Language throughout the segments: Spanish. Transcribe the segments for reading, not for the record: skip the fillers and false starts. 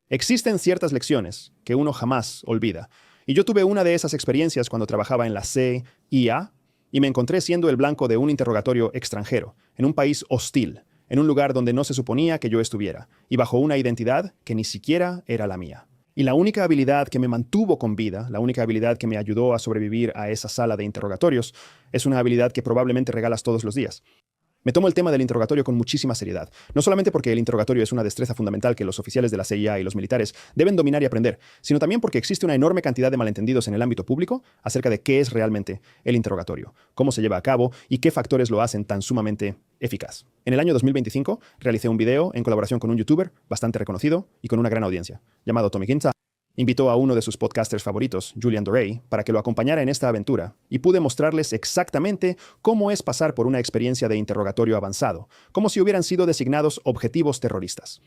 Existen ciertas lecciones que uno jamás olvida, y yo tuve una de esas experiencias cuando trabajaba en la CIA y me encontré siendo el blanco de un interrogatorio extranjero, en un país hostil, en un lugar donde no se suponía que yo estuviera, y bajo una identidad que ni siquiera era la mía. Y la única habilidad que me mantuvo con vida, la única habilidad que me ayudó a sobrevivir a esa sala de interrogatorios, es una habilidad que probablemente regalas todos los días. Me tomo el tema del interrogatorio con muchísima seriedad, no solamente porque el interrogatorio es una destreza fundamental que los oficiales de la CIA y los militares deben dominar y aprender, sino también porque existe una enorme cantidad de malentendidos en el ámbito público acerca de qué es realmente el interrogatorio, cómo se lleva a cabo y qué factores lo hacen tan sumamente eficaz. En el año 2025 realicé un video en colaboración con un youtuber bastante reconocido y con una gran audiencia, llamado Tommy Ginza. Invitó a uno de sus podcasters favoritos, Julian Dorey, para que lo acompañara en esta aventura, y pude mostrarles exactamente cómo es pasar por una experiencia de interrogatorio avanzado, como si hubieran sido designados objetivos terroristas.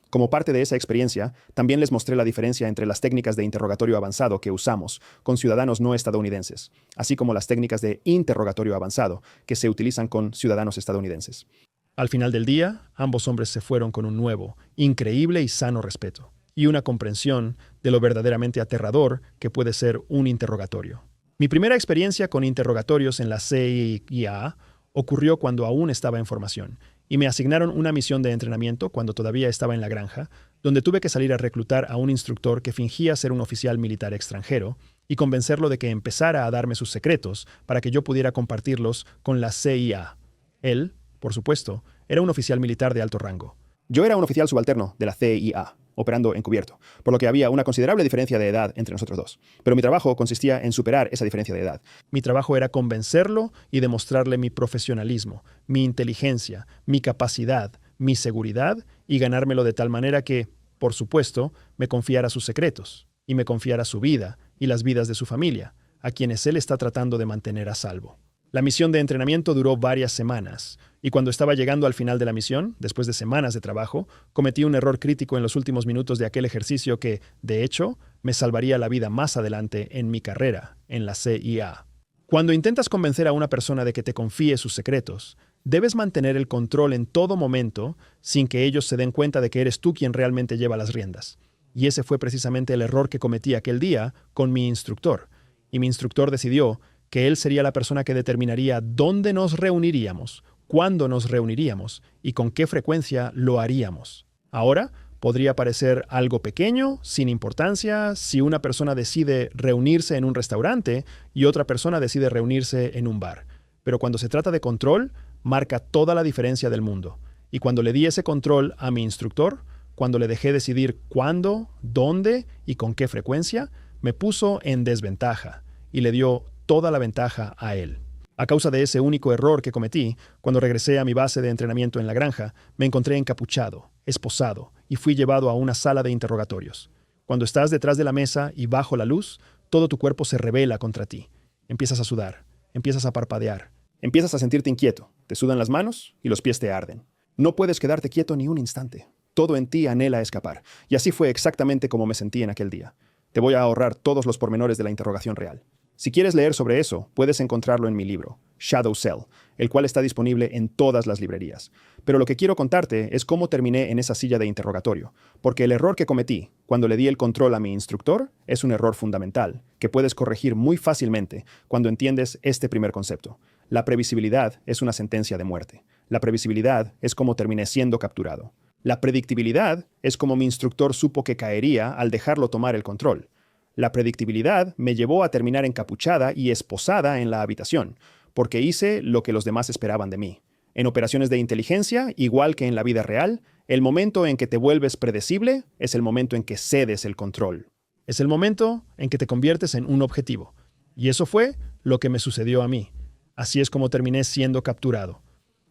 Como parte de esa experiencia, también les mostré la diferencia entre las técnicas de interrogatorio avanzado que usamos con ciudadanos no estadounidenses, así como las técnicas de interrogatorio avanzado que se utilizan con ciudadanos estadounidenses. Al final del día, ambos hombres se fueron con un nuevo, increíble y sano respeto, y una comprensión de lo verdaderamente aterrador que puede ser un interrogatorio. Mi primera experiencia con interrogatorios en la CIA ocurrió cuando aún estaba en formación, y me asignaron una misión de entrenamiento cuando todavía estaba en la granja, donde tuve que salir a reclutar a un instructor que fingía ser un oficial militar extranjero y convencerlo de que empezara a darme sus secretos para que yo pudiera compartirlos con la CIA. Él, por supuesto, era un oficial militar de alto rango. Yo era un oficial subalterno de la CIA, operando encubierto, por lo que había una considerable diferencia de edad entre nosotros dos. Pero mi trabajo consistía en superar esa diferencia de edad. Mi trabajo era convencerlo y demostrarle mi profesionalismo, mi inteligencia, mi capacidad, mi seguridad y ganármelo de tal manera que, por supuesto, me confiara sus secretos y me confiara su vida y las vidas de su familia, a quienes él está tratando de mantener a salvo. La misión de entrenamiento duró varias semanas, y cuando estaba llegando al final de la misión, después de semanas de trabajo, cometí un error crítico en los últimos minutos de aquel ejercicio que, de hecho, me salvaría la vida más adelante en mi carrera en la CIA. Cuando intentas convencer a una persona de que te confíe sus secretos, debes mantener el control en todo momento sin que ellos se den cuenta de que eres tú quien realmente lleva las riendas. Y ese fue precisamente el error que cometí aquel día con mi instructor. Y mi instructor decidió que él sería la persona que determinaría dónde nos reuniríamos, cuándo nos reuniríamos y con qué frecuencia lo haríamos. Ahora, podría parecer algo pequeño, sin importancia, si una persona decide reunirse en un restaurante y otra persona decide reunirse en un bar. Pero cuando se trata de control, marca toda la diferencia del mundo. Y cuando le di ese control a mi instructor, cuando le dejé decidir cuándo, dónde y con qué frecuencia, me puso en desventaja y le dio toda la ventaja a él. A causa de ese único error que cometí, cuando regresé a mi base de entrenamiento en la granja, me encontré encapuchado, esposado y fui llevado a una sala de interrogatorios. Cuando estás detrás de la mesa y bajo la luz, todo tu cuerpo se rebela contra ti. Empiezas a sudar, empiezas a parpadear, empiezas a sentirte inquieto, te sudan las manos y los pies te arden. No puedes quedarte quieto ni un instante. Todo en ti anhela escapar. Y así fue exactamente como me sentí en aquel día. Te voy a ahorrar todos los pormenores de la interrogación real. Si quieres leer sobre eso, puedes encontrarlo en mi libro, Shadow Cell, el cual está disponible en todas las librerías. Pero lo que quiero contarte es cómo terminé en esa silla de interrogatorio, porque el error que cometí cuando le di el control a mi instructor es un error fundamental, que puedes corregir muy fácilmente cuando entiendes este primer concepto. La previsibilidad es una sentencia de muerte. La previsibilidad es cómo terminé siendo capturado. La predictibilidad es como mi instructor supo que caería al dejarlo tomar el control. La predictibilidad me llevó a terminar encapuchada y esposada en la habitación, porque hice lo que los demás esperaban de mí. En operaciones de inteligencia, igual que en la vida real, el momento en que te vuelves predecible es el momento en que cedes el control. Es el momento en que te conviertes en un objetivo. Y eso fue lo que me sucedió a mí. Así es como terminé siendo capturado.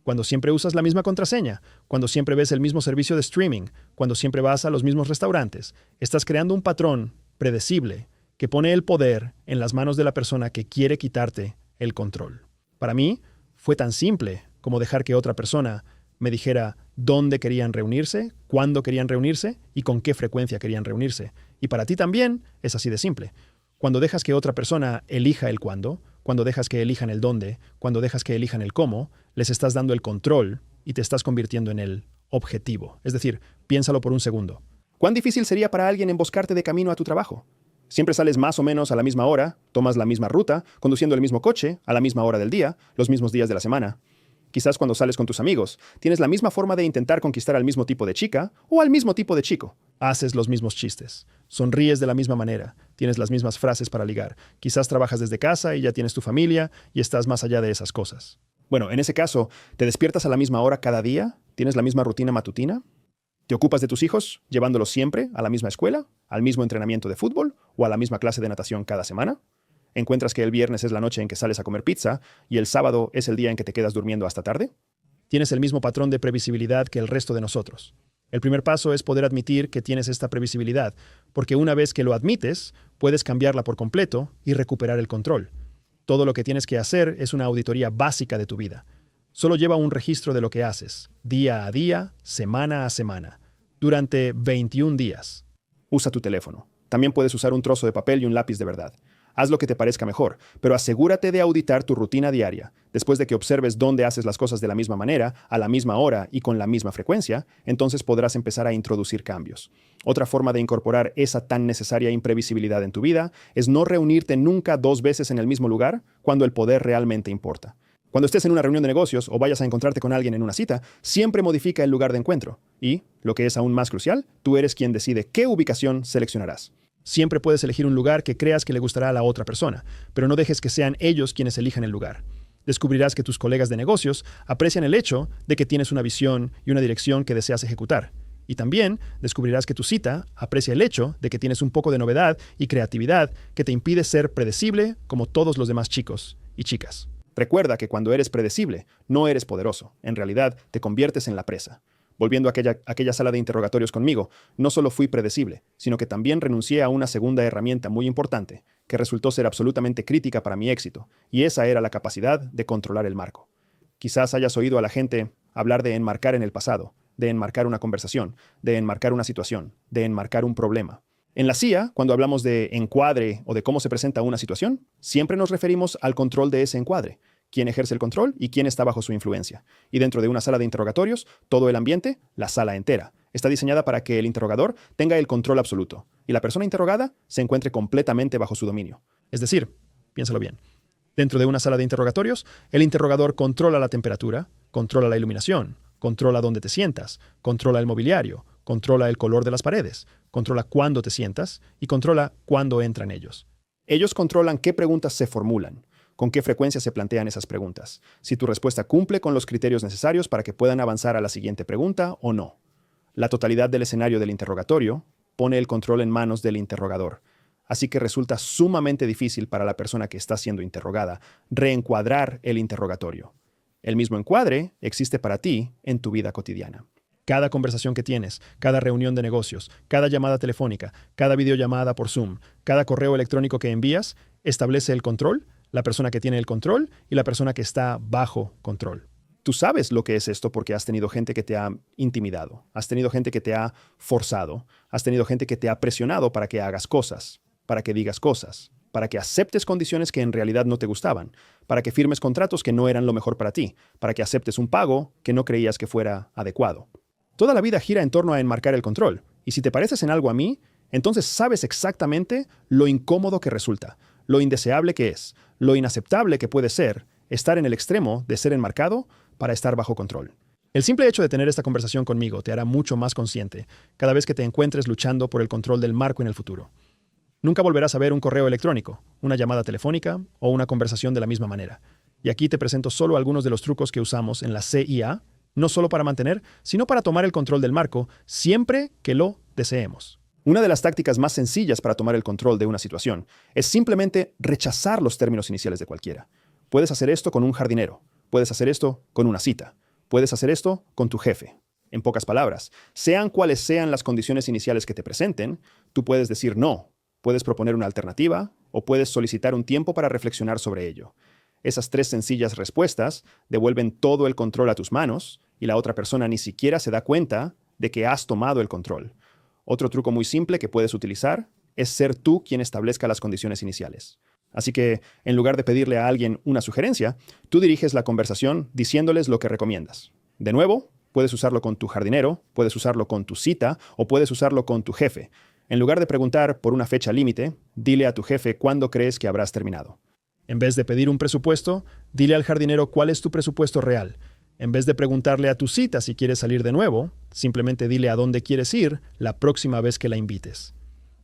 Cuando siempre usas la misma contraseña, cuando siempre ves el mismo servicio de streaming, cuando siempre vas a los mismos restaurantes, estás creando un patrón predecible que pone el poder en las manos de la persona que quiere quitarte el control. Para mí, fue tan simple como dejar que otra persona me dijera dónde querían reunirse, cuándo querían reunirse y con qué frecuencia querían reunirse. Y para ti también es así de simple. Cuando dejas que otra persona elija el cuándo, cuando dejas que elijan el dónde, cuando dejas que elijan el cómo, les estás dando el control y te estás convirtiendo en el objetivo. Es decir, piénsalo por un segundo. ¿Cuán difícil sería para alguien emboscarte de camino a tu trabajo? Siempre sales más o menos a la misma hora, tomas la misma ruta, conduciendo el mismo coche, a la misma hora del día, los mismos días de la semana. Quizás cuando sales con tus amigos, tienes la misma forma de intentar conquistar al mismo tipo de chica o al mismo tipo de chico. Haces los mismos chistes, sonríes de la misma manera, tienes las mismas frases para ligar. Quizás trabajas desde casa y ya tienes tu familia y estás más allá de esas cosas. Bueno, en ese caso, ¿te despiertas a la misma hora cada día? ¿Tienes la misma rutina matutina? ¿Te ocupas de tus hijos, llevándolos siempre a la misma escuela, al mismo entrenamiento de fútbol o a la misma clase de natación cada semana? ¿Encuentras que el viernes es la noche en que sales a comer pizza y el sábado es el día en que te quedas durmiendo hasta tarde? Tienes el mismo patrón de previsibilidad que el resto de nosotros. El primer paso es poder admitir que tienes esta previsibilidad, porque una vez que lo admites, puedes cambiarla por completo y recuperar el control. Todo lo que tienes que hacer es una auditoría básica de tu vida. Solo lleva un registro de lo que haces, día a día, semana a semana, durante 21 días. Usa tu teléfono. También puedes usar un trozo de papel y un lápiz de verdad. Haz lo que te parezca mejor, pero asegúrate de auditar tu rutina diaria. Después de que observes dónde haces las cosas de la misma manera, a la misma hora y con la misma frecuencia, entonces podrás empezar a introducir cambios. Otra forma de incorporar esa tan necesaria imprevisibilidad en tu vida es no reunirte nunca 2 veces en el mismo lugar cuando el poder realmente importa. Cuando estés en una reunión de negocios o vayas a encontrarte con alguien en una cita, siempre modifica el lugar de encuentro. Y, lo que es aún más crucial, tú eres quien decide qué ubicación seleccionarás. Siempre puedes elegir un lugar que creas que le gustará a la otra persona, pero no dejes que sean ellos quienes elijan el lugar. Descubrirás que tus colegas de negocios aprecian el hecho de que tienes una visión y una dirección que deseas ejecutar. Y también descubrirás que tu cita aprecia el hecho de que tienes un poco de novedad y creatividad que te impide ser predecible como todos los demás chicos y chicas. Recuerda que cuando eres predecible, no eres poderoso. En realidad, te conviertes en la presa. Volviendo a aquella sala de interrogatorios conmigo, no solo fui predecible, sino que también renuncié a una segunda herramienta muy importante, que resultó ser absolutamente crítica para mi éxito, y esa era la capacidad de controlar el marco. Quizás hayas oído a la gente hablar de enmarcar en el pasado, de enmarcar una conversación, de enmarcar una situación, de enmarcar un problema. En la CIA, cuando hablamos de encuadre o de cómo se presenta una situación, siempre nos referimos al control de ese encuadre, quién ejerce el control y quién está bajo su influencia. Y dentro de una sala de interrogatorios, todo el ambiente, la sala entera, está diseñada para que el interrogador tenga el control absoluto y la persona interrogada se encuentre completamente bajo su dominio. Es decir, piénsalo bien, dentro de una sala de interrogatorios, el interrogador controla la temperatura, controla la iluminación, controla dónde te sientas, controla el mobiliario, controla el color de las paredes, controla cuándo te sientas y controla cuándo entran ellos. Ellos controlan qué preguntas se formulan, con qué frecuencia se plantean esas preguntas, si tu respuesta cumple con los criterios necesarios para que puedan avanzar a la siguiente pregunta o no. La totalidad del escenario del interrogatorio pone el control en manos del interrogador, así que resulta sumamente difícil para la persona que está siendo interrogada reencuadrar el interrogatorio. El mismo encuadre existe para ti en tu vida cotidiana. Cada conversación que tienes, cada reunión de negocios, cada llamada telefónica, cada videollamada por Zoom, cada correo electrónico que envías, establece el control, la persona que tiene el control y la persona que está bajo control. Tú sabes lo que es esto porque has tenido gente que te ha intimidado, has tenido gente que te ha forzado, has tenido gente que te ha presionado para que hagas cosas, para que digas cosas, para que aceptes condiciones que en realidad no te gustaban, para que firmes contratos que no eran lo mejor para ti, para que aceptes un pago que no creías que fuera adecuado. Toda la vida gira en torno a enmarcar el control, y si te pareces en algo a mí, entonces sabes exactamente lo incómodo que resulta, lo indeseable que es, lo inaceptable que puede ser estar en el extremo de ser enmarcado para estar bajo control. El simple hecho de tener esta conversación conmigo te hará mucho más consciente cada vez que te encuentres luchando por el control del marco en el futuro. Nunca volverás a ver un correo electrónico, una llamada telefónica o una conversación de la misma manera. Y aquí te presento solo algunos de los trucos que usamos en la CIA, no solo para mantener, sino para tomar el control del marco siempre que lo deseemos. Una de las tácticas más sencillas para tomar el control de una situación es simplemente rechazar los términos iniciales de cualquiera. Puedes hacer esto con un jardinero, puedes hacer esto con una cita, puedes hacer esto con tu jefe. En pocas palabras, sean cuales sean las condiciones iniciales que te presenten, tú puedes decir no, puedes proponer una alternativa o puedes solicitar un tiempo para reflexionar sobre ello. Esas 3 sencillas respuestas devuelven todo el control a tus manos y la otra persona ni siquiera se da cuenta de que has tomado el control. Otro truco muy simple que puedes utilizar es ser tú quien establezca las condiciones iniciales. Así que, en lugar de pedirle a alguien una sugerencia, tú diriges la conversación diciéndoles lo que recomiendas. De nuevo, Puedes usarlo con tu jardinero, puedes usarlo con tu cita o puedes usarlo con tu jefe. En lugar de preguntar por una fecha límite, dile a tu jefe cuándo crees que habrás terminado. En vez de pedir un presupuesto, dile al jardinero cuál es tu presupuesto real. En vez de preguntarle a tu cita si quieres salir de nuevo, simplemente dile a dónde quieres ir la próxima vez que la invites.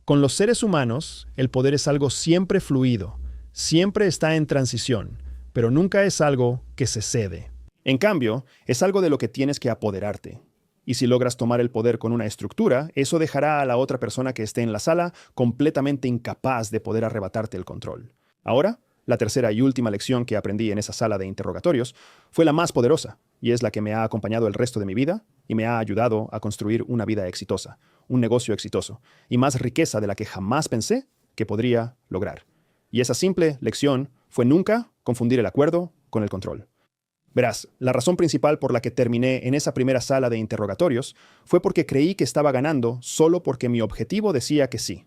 Con los seres humanos, el poder es algo siempre fluido, siempre está en transición, pero nunca es algo que se cede. En cambio, es algo de lo que tienes que apoderarte. Y si logras tomar el poder con una estructura, eso dejará a la otra persona que esté en la sala completamente incapaz de poder arrebatarte el control. Ahora, la tercera y última lección que aprendí en esa sala de interrogatorios fue la más poderosa, y es la que me ha acompañado el resto de mi vida y me ha ayudado a construir una vida exitosa, un negocio exitoso, y más riqueza de la que jamás pensé que podría lograr. Y esa simple lección fue nunca confundir el acuerdo con el control. Verás, la razón principal por la que terminé en esa primera sala de interrogatorios fue porque creí que estaba ganando solo porque mi objetivo decía que sí.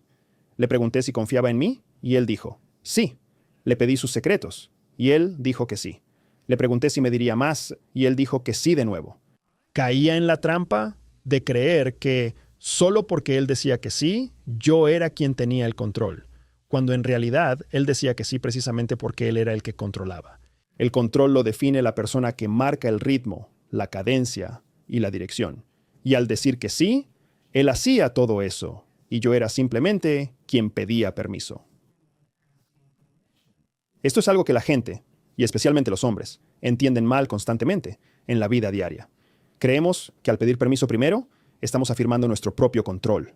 Le pregunté si confiaba en mí y él dijo, sí. Le pedí sus secretos y él dijo que sí. Le pregunté si me diría más y él dijo que sí de nuevo. Caía en la trampa de creer que solo porque él decía que sí, yo era quien tenía el control, cuando en realidad él decía que sí precisamente porque él era el que controlaba. El control lo define la persona que marca el ritmo, la cadencia y la dirección. Y al decir que sí, él hacía todo eso, y yo era simplemente quien pedía permiso. Esto es algo que la gente, y especialmente los hombres, entienden mal constantemente en la vida diaria. Creemos que al pedir permiso primero, estamos afirmando nuestro propio control,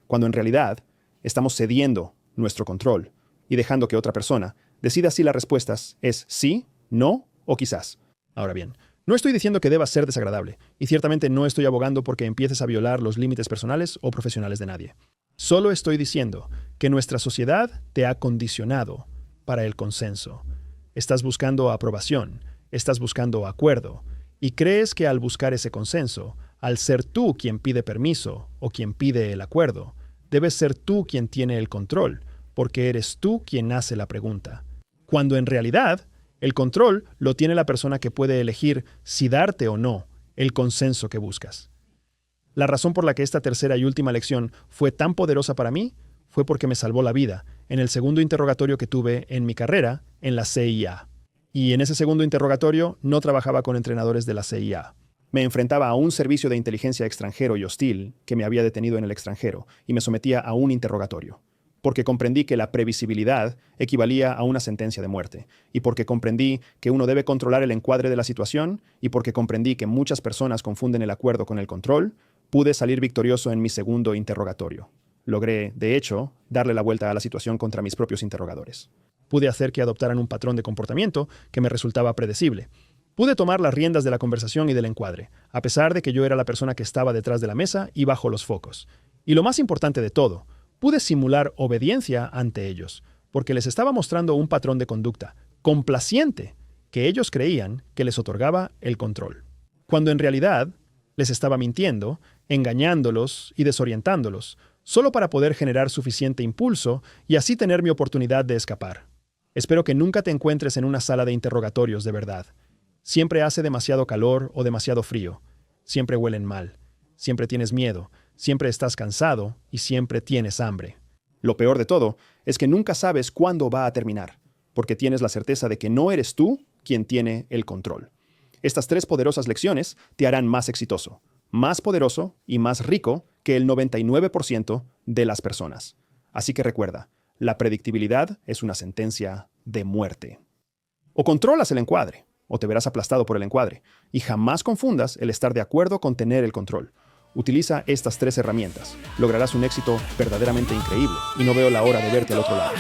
cuando en realidad estamos cediendo nuestro control y dejando que otra persona decida si la respuesta es sí, no o quizás. Ahora bien, no estoy diciendo que debas ser desagradable, y ciertamente no estoy abogando porque empieces a violar los límites personales o profesionales de nadie. Solo estoy diciendo que nuestra sociedad te ha condicionado para el consenso. Estás buscando aprobación, estás buscando acuerdo, y crees que al buscar ese consenso, al ser tú quien pide permiso o quien pide el acuerdo, debes ser tú quien tiene el control, porque eres tú quien hace la pregunta. Cuando en realidad, el control lo tiene la persona que puede elegir si darte o no el consenso que buscas. La razón por la que esta tercera y última lección fue tan poderosa para mí fue porque me salvó la vida en el segundo interrogatorio que tuve en mi carrera en la CIA. Y en ese segundo interrogatorio no trabajaba con entrenadores de la CIA. Me enfrentaba a un servicio de inteligencia extranjero y hostil que me había detenido en el extranjero y me sometía a un interrogatorio. Porque comprendí que la previsibilidad equivalía a una sentencia de muerte, y porque comprendí que uno debe controlar el encuadre de la situación, y porque comprendí que muchas personas confunden el acuerdo con el control, pude salir victorioso en mi segundo interrogatorio. Logré, de hecho, darle la vuelta a la situación contra mis propios interrogadores. Pude hacer que adoptaran un patrón de comportamiento que me resultaba predecible. Pude tomar las riendas de la conversación y del encuadre, a pesar de que yo era la persona que estaba detrás de la mesa y bajo los focos. Y lo más importante de todo, pude simular obediencia ante ellos, porque les estaba mostrando un patrón de conducta complaciente que ellos creían que les otorgaba el control, cuando en realidad les estaba mintiendo, engañándolos y desorientándolos, solo para poder generar suficiente impulso y así tener mi oportunidad de escapar. Espero que nunca te encuentres en una sala de interrogatorios de verdad. Siempre hace demasiado calor o demasiado frío. Siempre huelen mal. Siempre tienes miedo. Siempre estás cansado y siempre tienes hambre. Lo peor de todo es que nunca sabes cuándo va a terminar, porque tienes la certeza de que no eres tú quien tiene el control. Estas tres poderosas lecciones te harán más exitoso, más poderoso y más rico que el 99% de las personas. Así que recuerda, la predictibilidad es una sentencia de muerte. O controlas el encuadre, o te verás aplastado por el encuadre, y jamás confundas el estar de acuerdo con tener el control. Utiliza estas tres herramientas. Lograrás un éxito verdaderamente increíble, y no veo la hora de verte al otro lado.